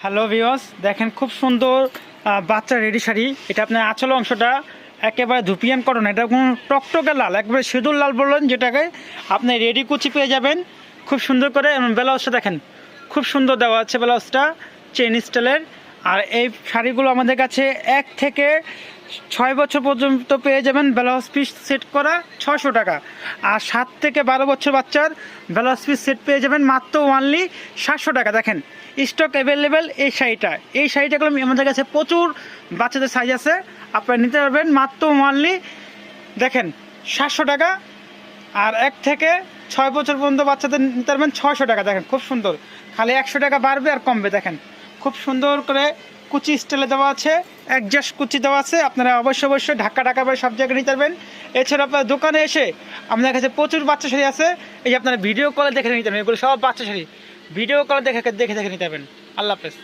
Hello viewers, দেখেন খুব সুন্দর বাচ্চা রেডি শাড়ি। এটা আপনার আঁচল অংশটা একেবারে ধুপিয়ান করো না, এটা কোনো টকটকে লাল, একবারে সিঁদুর লাল বললেন যেটাকে। আপনি রেডি কুচি পেয়ে যাবেন খুব সুন্দর করে। এবং ব্লাউজটা দেখেন খুব সুন্দর দেওয়া আছে, ব্লাউজটা চেন স্টাইলের। আর এই শাড়িগুলো আমাদের কাছে 1 থেকে 6 বছর পর্যন্ত পেয়ে যাবেন। ব্লাউজ পিস সেট করা 600 টাকা। আর 7 থেকে 12 বছর বাচ্চার ব্লাউজ পিস সেট পেয়ে যাবেন মাত্র অনলি 700 টাকা। দেখেন স্টক অ্যাভেলেবেল এই শাড়িটাগুলো আমাদের কাছে প্রচুর বাচ্চাদের সাইজ আছে, আপনারা নিতে পারবেন মাত্র অনলি দেখেন 700 টাকা। আর 1 থেকে 6 বছর পর্যন্ত বাচ্চাদের নিতে পারবেন 600 টাকা। দেখেন খুব সুন্দর, খালি 100 টাকা বাড়বে আর কমবে। দেখেন খুব সুন্দর করে কুচি স্টাইলে দেওয়া আছে, অ্যাডজাস্ট কুচি দেওয়া আছে। আপনারা অবশ্যই ঢাকা বা সব জায়গায় নিতে পারবেন। এছাড়া আপনার দোকানে এসে আপনার কাছে প্রচুর বাচ্চা শাড়ি আছে, এই যে আপনারা ভিডিও কলে দেখে নিতে পারবেন। এগুলো সব বাচ্চা শাড়ি, ভিডিও কলে দেখে নিতে পারবেন। আল্লাহ হাফেজ।